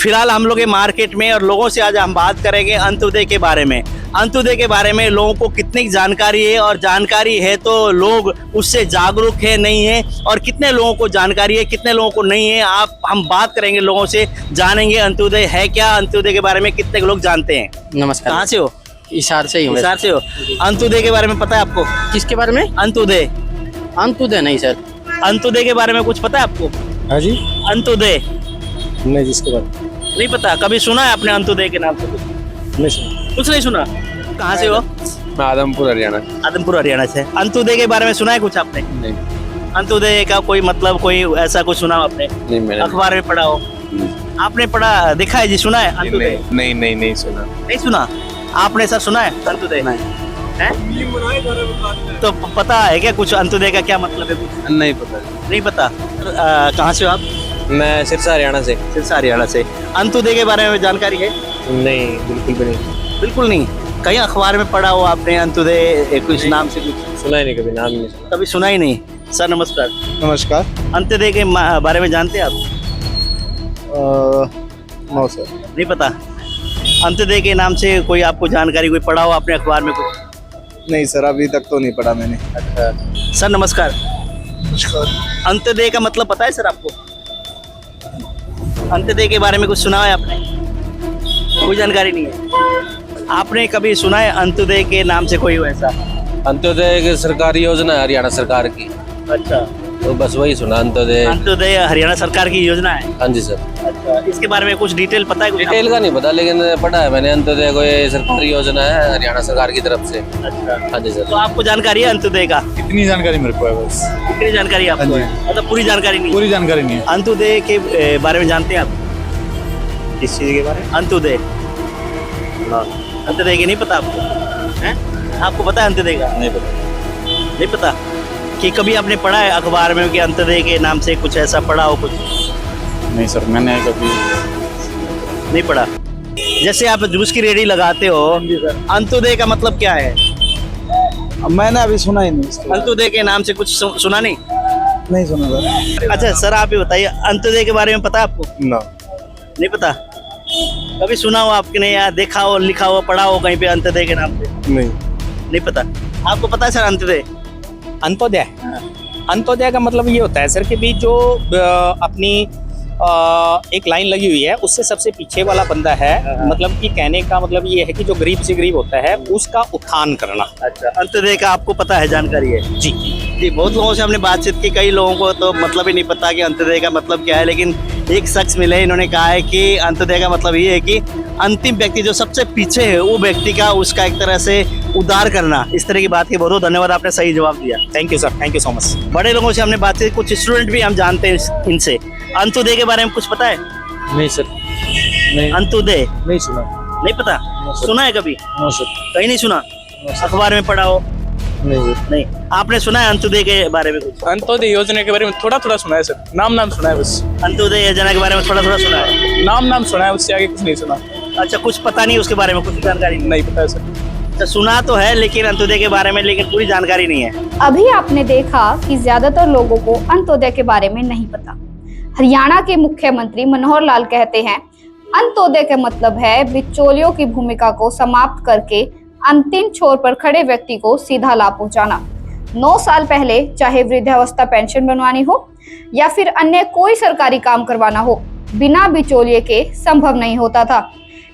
फिलहाल हम लोग ये मार्केट में और लोगों से आज हम बात करेंगे अंत्योदय के बारे में। अंत्योदय के बारे में लोगों को कितनी जानकारी है और जानकारी है तो लोग उससे जागरूक है नहीं है, और कितने लोगों को जानकारी है कितने लोगों को नहीं है। हम बात करेंगे लोगों से, जानेंगे अंत्योदय है क्या, अंत्योदय के बारे में कितने लोग जानते हैं। नमस्कार। कहाँ से हो? हिसार से ही हूँ। हिसार से हो। अंत्योदय के बारे में पता है आपको? किसके बारे में? अंत्योदय। अंत्योदय नहीं सर। अंत्योदय के बारे में कुछ पता है आपको? हाँ जी, अंत्योदय नहीं जिसके बाद नहीं पता? कभी सुना है आपने अंत्योदय के नाम से? नहीं सुना। कुछ नहीं सुना। कहाँ से हो? मैं आदमपुर हरियाणा। आदमपुर हरियाणा से। अंत्योदय के बारे में सुना है कुछ आपने? नहीं अंत्योदय का कोई मतलब कोई ऐसा कुछ सुना हो आपने? नहीं मैंने अखबार में पढ़ा हो? आपने पढ़ा देखा है जी, सुना है अंत्योदय? नहीं सुना। नहीं सुना। आपने सर सुना है अंत्योदय? है? तो पता है क्या कुछ अंत्योदय का क्या मतलब है? कुछ नहीं पता। नहीं पता। कहाँ से हो आप? मैं सिरसा हरियाणा से। सिरसा हरियाणा से। अंत्योदय के बारे में जानकारी है? नहीं, बिल्कुल भी नहीं। बिल्कुल नहीं। कहीं अखबार में पढ़ा हो आपने अंत्योदय कुछ नाम से? कुछ सुना ही नहीं, कभी नाम नहीं सुना। कभी सुना ही नहीं। सर नमस्कार। नमस्कार। अंत्योदय के बारे में जानते हैं आप? No sir. नहीं पता। अंत्योदय के नाम से कोई आपको जानकारी कोई पढ़ा हो आपने अखबार में कुछ? नहीं सर, अभी तक तो नहीं पढ़ा मैंने। अच्छा सर नमस्कार। अंत्योदय का मतलब पता है सर आपको? अंत्योदय के बारे में कुछ सुना है आपने? कोई जानकारी नहीं है। आपने कभी सुना है अंत्योदय के नाम से कोई वैसा? अंत्योदय एक सरकारी योजना है हरियाणा सरकार की, अच्छा, तो बस वही सुना। अंत्योदय। अंत्योदय हरियाणा सरकार की योजना है। हाँ जी सर। अच्छा, इसके बारे में कुछ डिटेल पता है? कुछ डिटेल का नहीं पता, लेकिन पढ़ा है मैंने। अंत्योदय कोई सरकारी योजना है हरियाणा सरकार की तरफ से। अच्छा, हाँ जी सर। तो आपको जानकारी है अंत्योदय का? इतनी जानकारी मेरे को है बस। कितनी जानकारी आपको हाँ जी। है? मतलब पूरी जानकारी नहीं? पूरी जानकारी नहीं है। अंत्योदय के बारे में जानते हैं आप? किस चीज के बारे में? अंत्योदय। अंत्योदय की नहीं पता आपको? हैं? आपको पता है अंत्योदय का? नहीं पता। नहीं पता कि कभी आपने पढ़ा है अखबार में कि अंत्योदय के नाम से कुछ ऐसा पढ़ा हो? कुछ नहीं सर, मैंने कभी नहीं पढ़ा। जैसे आप जूस की रेडी लगाते हो, अंत्योदय का मतलब क्या है? मैंने अभी सुना ही नहीं। अंत्योदय के नाम से कुछ सुना नहीं? नहीं सुना सर। अच्छा सर, आप ही बताइए, अंत्योदय के बारे में पता है आपको? ना। नहीं पता। कभी सुना हो आपने या देखा हो, लिखा हो, पढ़ा हो कहीं पे अंत्योदय के नाम से? नहीं पता। आपको पता है सर अंत्योदय? अंत्योदय। अंत्योदय का मतलब ये होता है सर कि भी जो अपनी एक लाइन लगी हुई है उससे सबसे पीछे वाला बंदा है, मतलब कि कहने का मतलब ये है कि जो गरीब से गरीब होता है उसका उत्थान करना। अच्छा, अंत्योदय का आपको पता है, जानकारी है? जी जी, बहुत लोगों से हमने बातचीत की, कई लोगों को तो मतलब ही नहीं पता कि अंत्योदय का मतलब क्या है, लेकिन एक शख्स मिले, इन्होंने कहा है कि अंत्योदय का मतलब ये है कि अंतिम व्यक्ति जो सबसे पीछे है वो व्यक्ति का उसका एक तरह से उद्धार करना। इस तरह की बात की। बहुत बहुत धन्यवाद, आपने सही जवाब दिया। Thank you sir, thank you so much. बड़े लोगों से हमने बातचीत, कुछ स्टूडेंट भी हम जानते हैं इनसे। अंत्योदय के बारे में कुछ पता है? नहीं सर। नहीं। अंत्योदय नहीं सुना। नहीं पता। सुना है कभी? No sir. कहीं नहीं सुना। अखबार में पढ़ा हो? नहीं। आपने सुना है अंत्योदय के बारे में कुछ? अंत्योदय योजना के बारे में थोड़ा थोड़ा सुना है सर। नाम सुना है बस। अंत्योदय योजना के बारे में थोड़ा थोड़ा सुना है? नाम सुना है, उससे आगे कुछ नहीं सुना। अच्छा, कुछ पता नहीं उसके बारे में? कुछ जानकारी नहीं पता है सर। अच्छा, सुना तो है लेकिन अंत्योदय के बारे में, लेकिन पूरी जानकारी नहीं है। अभी आपने देखा कि ज्यादातर लोगों को अंत्योदय के बारे में नहीं पता। हरियाणा के मुख्यमंत्री मनोहर लाल कहते हैं अंत्योदय का मतलब है बिचौलियों की भूमिका को समाप्त करके अंतिम छोर पर खड़े व्यक्ति को सीधा लाभ पहुंचाना। 9 साल पहले चाहे वृद्धावस्था पेंशन बनवानी हो या फिर अन्य कोई सरकारी काम करवाना हो, बिना बिचौलिए के संभव नहीं होता था।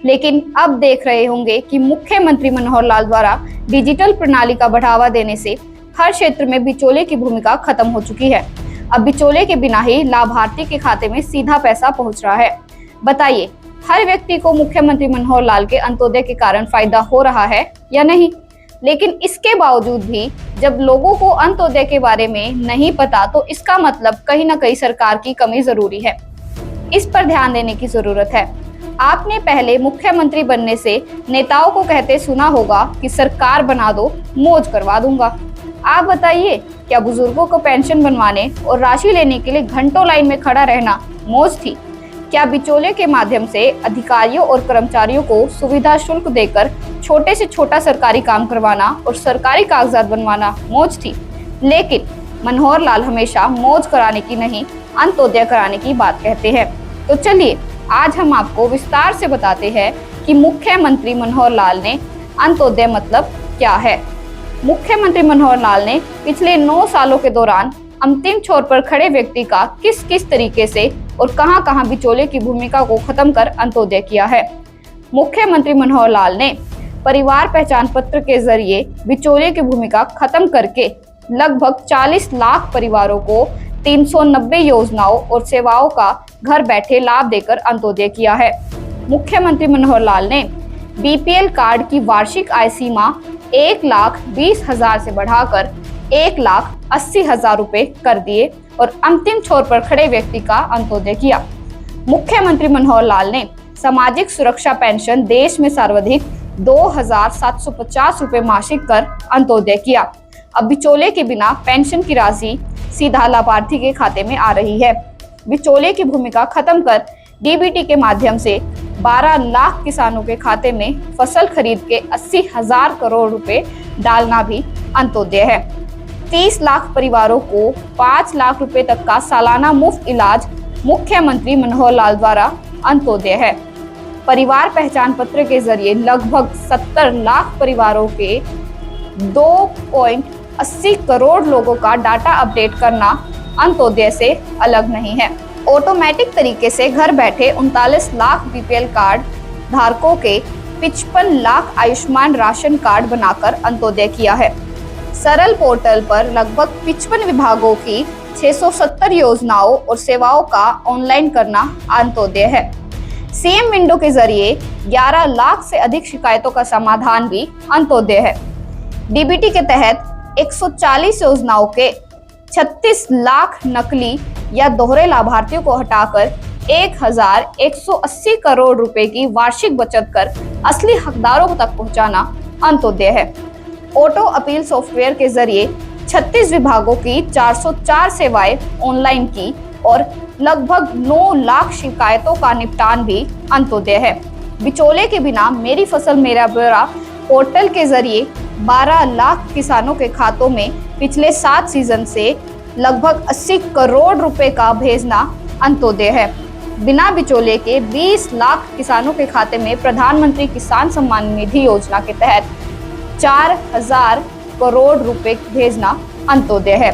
लेकिन अब देख रहे होंगे कि मुख्यमंत्री मनोहर लाल द्वारा डिजिटल प्रणाली का बढ़ावा देने से हर क्षेत्र में बिचौलिए की भूमिका खत्म हो चुकी है। अब बिचौलिए के बिना ही लाभार्थी के खाते में सीधा पैसा पहुंच रहा है। बताइए, हर व्यक्ति को मुख्यमंत्री मनोहर लाल के अंत्योदय के कारण फायदा हो रहा है या नहीं? लेकिन इसके बावजूद भी जब लोगों को अंत्योदय के बारे में नहीं पता, तो इसका मतलब कहीं ना कहीं सरकार की कमी जरूरी है। इस पर ध्यान देने की जरूरत है। आपने पहले मुख्यमंत्री बनने से नेताओं को कहते सुना होगा कि सरकार बना दो, मौज करवा दूंगा। आप बताइए, क्या बुजुर्गों को पेंशन बनवाने और राशि लेने के लिए घंटों लाइन में खड़ा रहना मौज थी? क्या बिचौलिए के माध्यम से अधिकारियों और कर्मचारियों को सुविधा शुल्क देकर छोटे से छोटा सरकारी काम करवाना और सरकारी कागजात बनवाना मौज थी? लेकिन मनोहर लाल हमेशा मौज कराने की नहीं, अंत्योदय कराने की बात कहते हैं। तो चलिए आज हम आपको विस्तार से बताते हैं कि मुख्यमंत्री मनोहर लाल ने अंत्योदय मतलब क्या है। मुख्यमंत्री मनोहर लाल ने पिछले 9 सालों के दौरान अंतिम छोर पर खड़े व्यक्ति का किस किस तरीके से और कहां-कहां बिचौलिए की भूमिका को खत्म कर अंत्योदय किया है। मुख्यमंत्री मनोहर लाल ने परिवार पहचान पत्र के जरिए बिचौलिए की भूमिका खत्म करके लगभग 40 लाख परिवारों को 390 योजनाओं और सेवाओं का घर बैठे लाभ देकर अंत्योदय किया है। मुख्यमंत्री मनोहर लाल ने बीपीएल कार्ड की वार्षिक आय सीमा 1,20,000 से बढ़ाकर 1,80,000 रुपए कर दिए और अंतिम छोर पर खड़े व्यक्ति का अंत्योदय किया। मुख्यमंत्री मनोहर लाल ने सामाजिक सुरक्षा पेंशन देश में सर्वाधिक 2,750 रुपए मासिक कर अंत्योदय किया। अब बिचौलिए के बिना पेंशन की राशि सीधा लाभार्थी के खाते में आ रही है। बिचौलिए की भूमिका खत्म कर डीबीटी के माध्यम से 12 लाख किसानों के खाते में फसल खरीद के 80,000 करोड़ रुपए डालना भी अंत्योदय है। 30 लाख परिवारों को 5 लाख रुपए तक का सालाना मुफ्त इलाज मुख्यमंत्री मनोहर लाल द्वारा अंत्योदय है। परिवार पहचान पत्र के जरिए लगभग 70 लाख परिवारों के 2.80 करोड़ लोगों का डाटा अपडेट करना अंत्योदय से अलग नहीं है। ऑटोमेटिक तरीके से घर बैठे 39 लाख बीपीएल कार्ड धारकों के 55 लाख आयुष्मान राशन कार्ड बनाकर अंत्योदय किया है। सरल पोर्टल पर लगभग 55 विभागों की 670 योजनाओं और सेवाओं का ऑनलाइन करना अंत्योदय है। सीएम विंडो के जरिए 11 लाख से अधिक शिकायतों का समाधान भी अंत्योदय है। डीबीटी के तहत 140 योजनाओं के 36 लाख नकली या दोहरे लाभार्थियों को हटाकर 1,180 करोड़ रुपए की वार्षिक बचत कर असली हकदारों तक पहुंचाना अंत्योदय है। ऑटो अपील सॉफ्टवेयर के जरिए 36 विभागों की 404 सेवाएं ऑनलाइन की और लगभग 9 लाख शिकायतों का निपटान भी अंत्योदय है। बिचौलिए के बिना मेरी फसल मेरा ब्यौरा पोर्टल के जरिए 12 लाख किसानों के खातों में पिछले 7 सीजन से लगभग 80 करोड़ रुपए का भेजना अंत्योदय है। बिना बिचौलिए के 20 लाख किसानों के खाते में प्रधानमंत्री किसान सम्मान निधि योजना के तहत 4,000 करोड़ रुपए भेजना अंत्योदय है।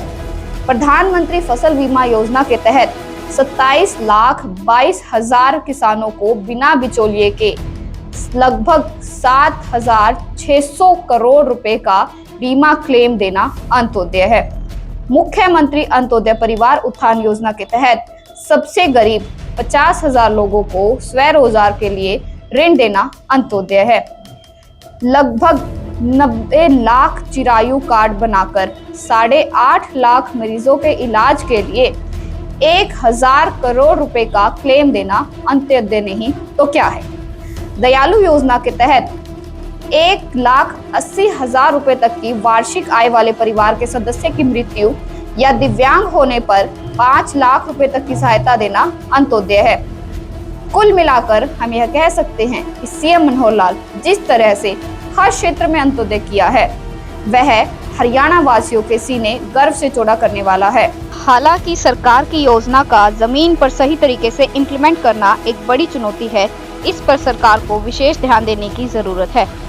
प्रधानमंत्री फसल बीमा योजना के तहत 27,22,000 किसानों को बिना बिचौलिए के लगभग 7,600 करोड़ रुपए का बीमा क्लेम देना अंत्योदय है। मुख्यमंत्री अंत्योदय परिवार उत्थान योजना के तहत सबसे गरीब 50,000 लोगों को स्वरोजगार के लिए ऋण देना अंत्योदय है। लगभग 90 लाख चिरायु कार्ड बनाकर 8.5 लाख मरीजों के इलाज के लिए 1,000 करोड़ रुपए का क्लेम देना अंत्योदय नहीं तो क्या है। दयालु योजना के तहत 1,80,000 रुपए तक की वार्षिक आय वाले परिवार के सदस्य की मृत्यु या दिव्यांग होने पर 5 लाख रुपए तक की सहायता देना अंत्योदय है। कुल मिलाकर हम यह कह सकते हैं कि सीएम मनोहर लाल जिस तरह से हर क्षेत्र में अंत्योदय किया है वह हरियाणा वासियों के सीने गर्व से चौड़ा करने वाला है। हालांकि सरकार की योजना का जमीन पर सही तरीके से इम्प्लीमेंट करना एक बड़ी चुनौती है। इस पर सरकार को विशेष ध्यान देने की जरूरत है।